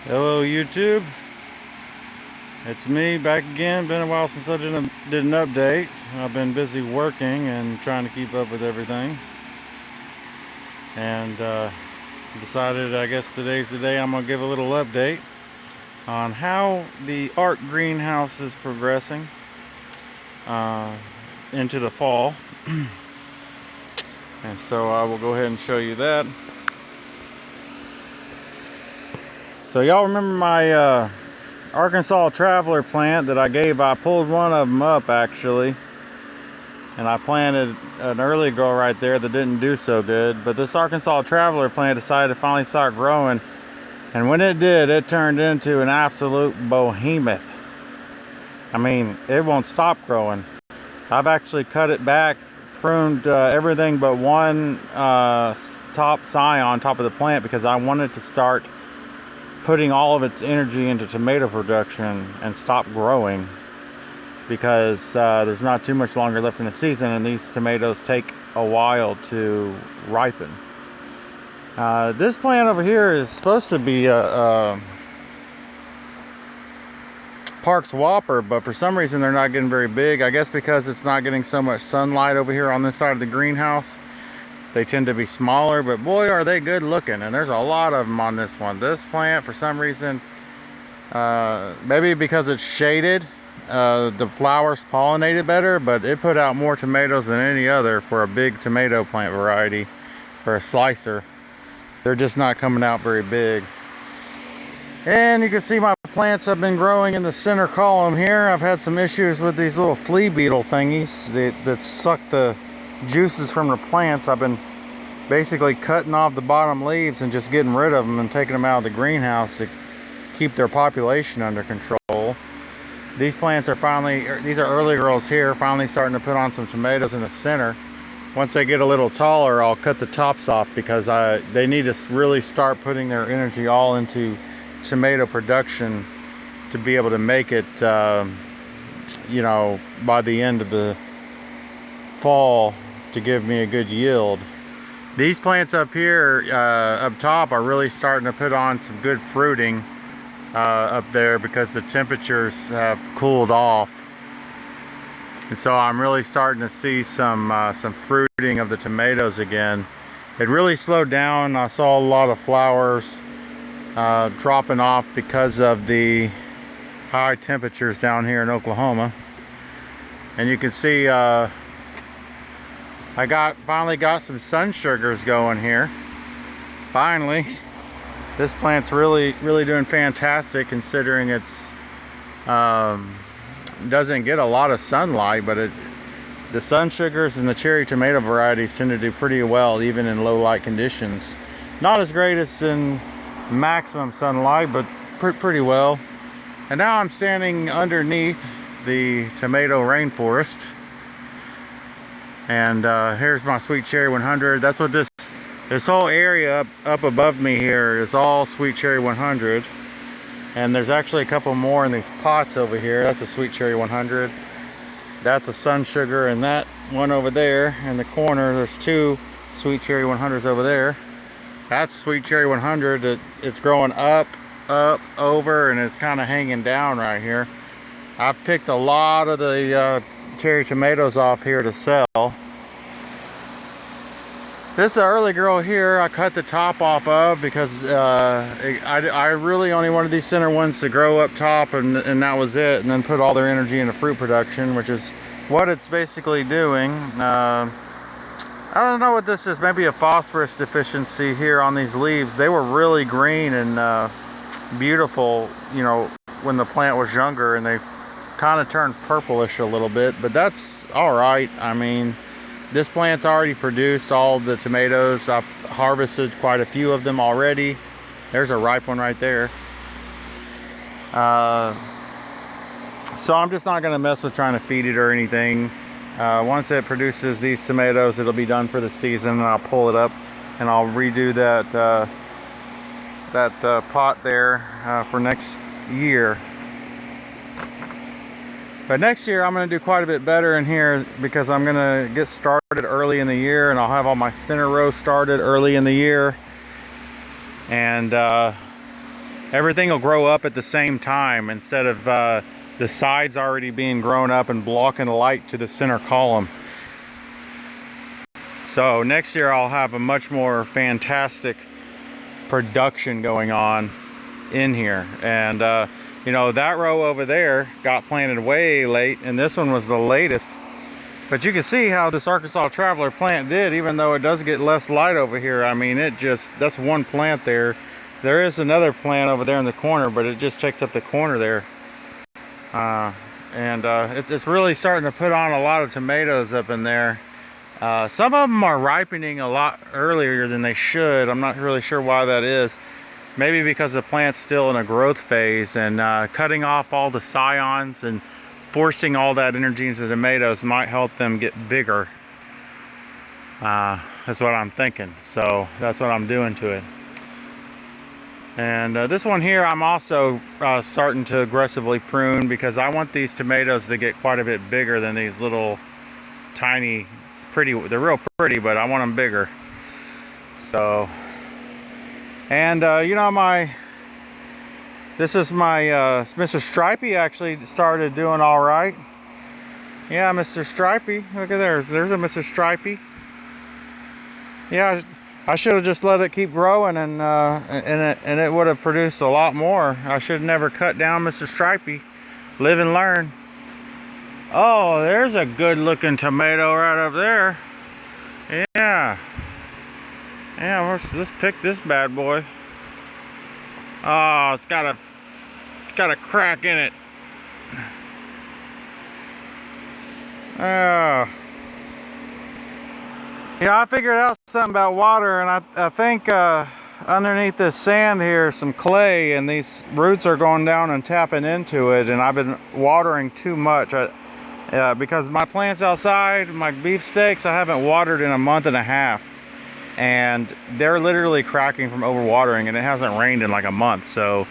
Hello YouTube, it's me back again. Been a while since I did an update. I've been busy working and trying to keep up with everything, and decided I guess today's the day I'm going to give a little update on how the art greenhouse is progressing into the fall. And so I will go ahead and show you that. So y'all remember my Arkansas Traveler plant that I pulled one of them up actually, and I planted an early grow right there that didn't do so good. But this Arkansas Traveler plant decided to finally start growing, and when it did, it turned into an absolute behemoth. I mean, it won't stop growing. I've actually cut it back, pruned everything but one top scion on top of the plant because I wanted to start putting all of its energy into tomato production and stop growing, because there's not too much longer left in the season and these tomatoes take a while to ripen. This plant over here is supposed to be a Park's Whopper, but for some reason they're not getting very big. I guess because it's not getting so much sunlight over here on this side of the greenhouse. They tend to be smaller, but boy are they good looking, and there's a lot of them on this one. This plant, for some reason, maybe because it's shaded, the flowers pollinated better, but it put out more tomatoes than any other for a big tomato plant variety, or a slicer. They're just not coming out very big. And you can see my plants have been growing in the center column here. I've had some issues with these little flea beetle thingies that suck the juices from the plants. I've been basically cutting off the bottom leaves and just getting rid of them and taking them out of the greenhouse to keep their population under control. These plants are these are early girls here, finally starting to put on some tomatoes in the center. Once they get a little taller, I'll cut the tops off because they need to really start putting their energy all into tomato production to be able to make it you know, by the end of the fall, to give me a good yield. These plants up here up top are really starting to put on some good fruiting up there because the temperatures have cooled off, and so I'm really starting to see some fruiting of the tomatoes again. It really slowed down. I saw a lot of flowers dropping off because of the high temperatures down here in Oklahoma. And you can see I finally got some sun sugars going here. Finally, this plant's really doing fantastic, considering it's doesn't get a lot of sunlight, but the sun sugars and the cherry tomato varieties tend to do pretty well even in low light conditions. Not as great as in maximum sunlight, but pretty well. And now I'm standing underneath the tomato rainforest, and here's my Sweet Cherry 100. That's what this whole area up above me here is all Sweet Cherry 100. And there's actually a couple more in these pots over here. That's a Sweet Cherry 100. That's a sun sugar, and that one over there in the corner, there's two Sweet Cherry 100s over there. That's Sweet Cherry 100. It's growing up, over, and it's kind of hanging down right here. I've picked a lot of the cherry tomatoes off here to sell. This is an early girl here. I cut the top off of because I really only wanted these center ones to grow up top, and that was it, and then put all their energy into fruit production, which is what it's basically doing. I don't know what this is, maybe a phosphorus deficiency here on these leaves. They were really green and beautiful, you know, when the plant was younger, and they kind of turned purplish a little bit, but that's all right. I mean, this plant's already produced all the tomatoes. I've harvested quite a few of them already. There's a ripe one right there. So I'm just not going to mess with trying to feed it or anything. Once it produces these tomatoes, it'll be done for the season, and I'll pull it up and I'll redo that pot there for next year. But next year I'm going to do quite a bit better in here, because I'm going to get started early in the year, and I'll have all my center rows started early in the year. And everything will grow up at the same time instead of the sides already being grown up and blocking the light to the center column. So next year I'll have a much more fantastic production going on in here. And you know, that row over there got planted way late, and this one was the latest. But you can see how this Arkansas Traveler plant did, even though it does get less light over here. I mean, it just, that's one plant there. There is another plant over there in the corner, but it just takes up the corner there. It's really starting to put on a lot of tomatoes up in there. Some of them are ripening a lot earlier than they should. I'm not really sure why that is. Maybe because the plant's still in a growth phase, and cutting off all the scions and forcing all that energy into the tomatoes might help them get bigger. That's what I'm thinking. So that's what I'm doing to it. And this one here I'm also starting to aggressively prune, because I want these tomatoes to get quite a bit bigger than these little tiny pretty. They're real pretty, but I want them bigger. So, and you know, this is my Mr. Stripey actually started doing all right. Yeah, Mr. Stripey, look at there's a Mr. Stripey. Yeah, I should have just let it keep growing, and it would have produced a lot more. I should have never cut down Mr. Stripey. Live and learn. Oh, there's a good looking tomato right up there. Yeah. Yeah, let's pick this bad boy. Oh, it's got a crack in it. Oh. Yeah, I figured out something about water, and I think underneath this sand here is some clay, and these roots are going down and tapping into it, and I've been watering too much. Because my plants outside, my beefsteaks, I haven't watered in a month and a half. And they're literally cracking from overwatering, and it hasn't rained in like a month. So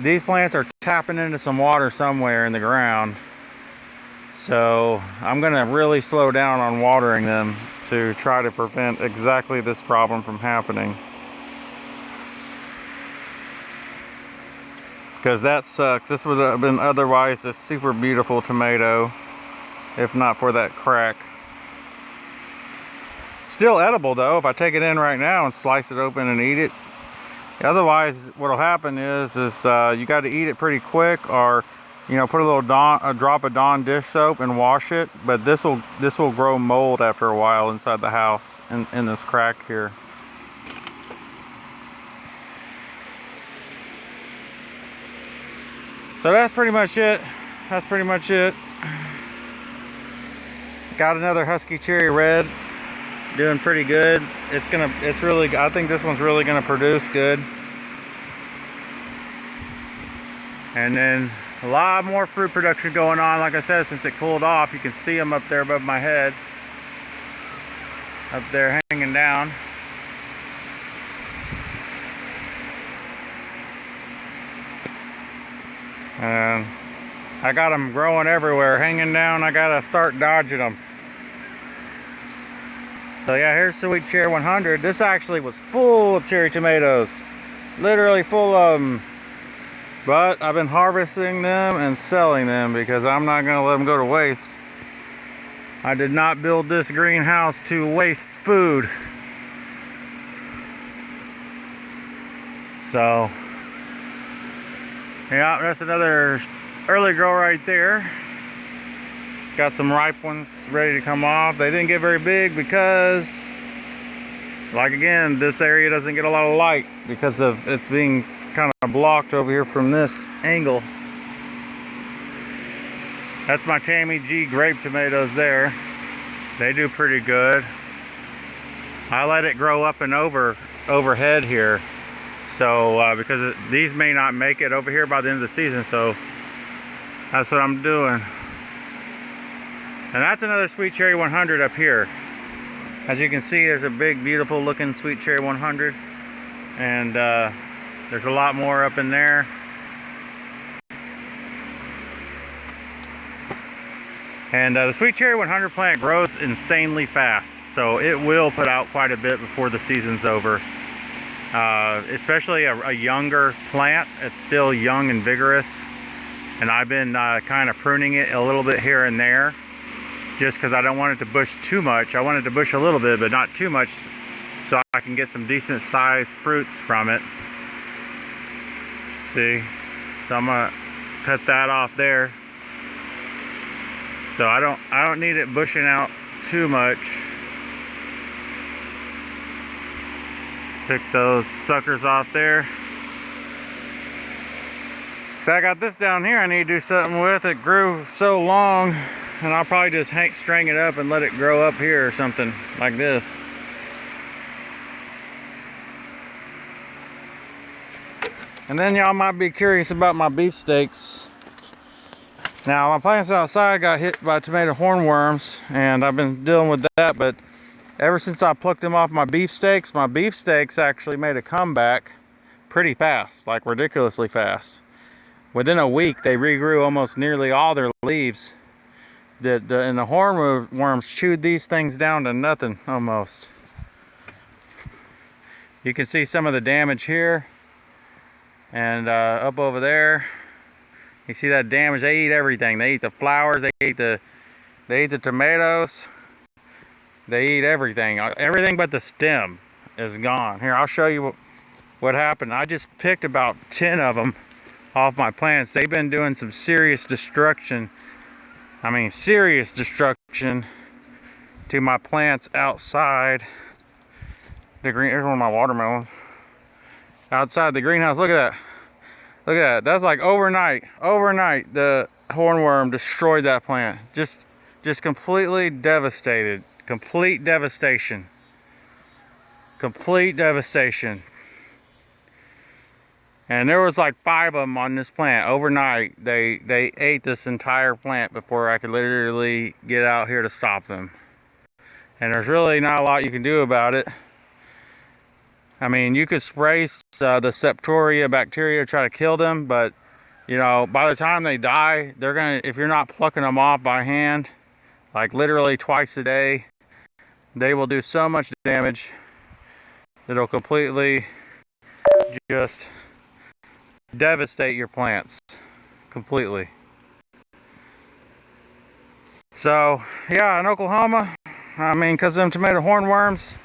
these plants are tapping into some water somewhere in the ground. So I'm gonna really slow down on watering them to try to prevent exactly this problem from happening. Because that sucks. This would have been otherwise a super beautiful tomato if not for that crack. Still edible though, if I take it in right now and slice it open and eat it. Otherwise, what'll happen is you got to eat it pretty quick, or you know, put a drop of Dawn dish soap and wash it. But this will grow mold after a while inside the house in this crack here. So that's pretty much it. That's pretty much it. Got another Husky Cherry Red. Doing pretty good. I think this one's really gonna produce good. And then a lot more fruit production going on. Like I said, since it cooled off, you can see them up there above my head. Up there hanging down. And I got them growing everywhere, hanging down. I gotta start dodging them. So yeah, here's Sweet Cherry 100. This actually was full of cherry tomatoes. Literally full of them. But I've been harvesting them and selling them because I'm not going to let them go to waste. I did not build this greenhouse to waste food. So, yeah, that's another early grow right there. Got some ripe ones ready to come off. They didn't get very big because, like again, this area doesn't get a lot of light because of it's being kind of blocked over here from this angle. That's my Tammy G grape tomatoes there. They do pretty good. I let it grow up and overhead here. So because these may not make it over here by the end of the season, so that's what I'm doing. And that's another Sweet Cherry 100 up here. As you can see, there's a big, beautiful looking Sweet Cherry 100. And there's a lot more up in there. And the Sweet Cherry 100 plant grows insanely fast. So it will put out quite a bit before the season's over. especially a younger plant. It's still young and vigorous, and I've been kind of pruning it a little bit here and there, just because I don't want it to bush too much. I want it to bush a little bit, but not too much, so I can get some decent sized fruits from it. See, so I'm gonna cut that off there. So I don't need it bushing out too much. Pick those suckers off there. So I got this down here I need to do something with. It grew so long, and I'll probably just string it up and let it grow up here or something like this. And then y'all might be curious about my beefsteaks. Now my plants outside got hit by tomato hornworms, and I've been dealing with that, but ever since I plucked them off my beefsteaks actually made a comeback pretty fast, like ridiculously fast. Within a week, they regrew almost nearly all their leaves. And the hornworms chewed these things down to nothing, almost. You can see some of the damage here, and up over there. You see that damage? They eat everything. They eat the flowers. They eat the tomatoes. They eat everything. Everything but the stem is gone. Here, I'll show you what happened. I just picked about 10 of them off my plants. They've been doing some serious destruction. I mean, serious destruction to my plants outside the green. Here's one of my watermelons. Outside the greenhouse. Look at that. Look at that. That's like overnight. Overnight, the hornworm destroyed that plant. Just completely devastated. Complete devastation. Complete devastation. And there was like 5 of them on this plant overnight. They ate this entire plant before I could literally get out here to stop them. And there's really not a lot you can do about it. I mean, you could spray the Septoria bacteria to try to kill them, but you know, by the time they die, they're gonna, if you're not plucking them off by hand, like literally twice a day, they will do so much damage that it'll completely just devastate your plants completely. So yeah, in Oklahoma, I mean, because them tomato hornworms,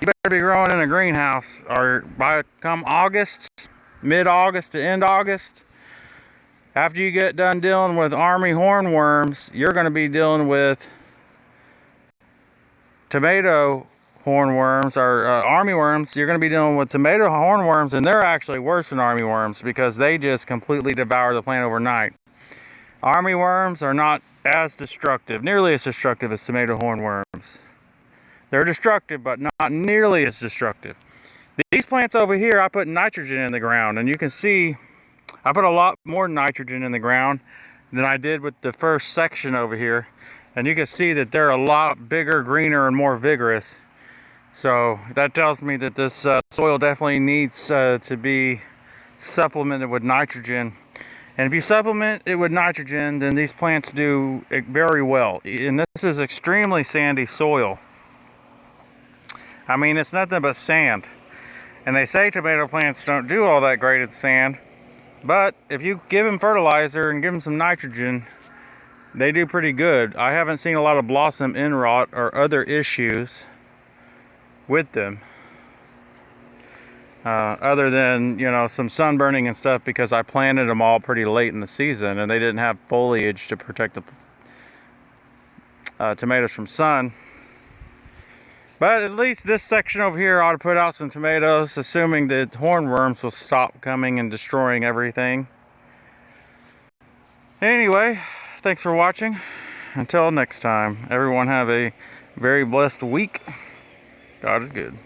you better be growing in a greenhouse, or by come August, mid-August to end August, after you get done dealing with army hornworms, you're going to be dealing with tomato hornworms, or army worms. You're going to be dealing with tomato hornworms, and they're actually worse than army worms because they just completely devour the plant overnight. Army worms are not as destructive, nearly as destructive as tomato hornworms. They're destructive, but not nearly as destructive. These plants over here, I put nitrogen in the ground, and you can see I put a lot more nitrogen in the ground than I did with the first section over here. And you can see that they're a lot bigger, greener, and more vigorous. So that tells me that this soil definitely needs to be supplemented with nitrogen. And if you supplement it with nitrogen, then these plants do very well. And this is extremely sandy soil. I mean, it's nothing but sand. And they say tomato plants don't do all that great at sand. But if you give them fertilizer and give them some nitrogen, they do pretty good. I haven't seen a lot of blossom end rot or other issues with them. Other than, you know, some sunburning and stuff, because I planted them all pretty late in the season and they didn't have foliage to protect the tomatoes from sun. But at least this section over here ought to put out some tomatoes, assuming that hornworms will stop coming and destroying everything. Anyway, thanks for watching. Until next time, everyone have a very blessed week. God is good.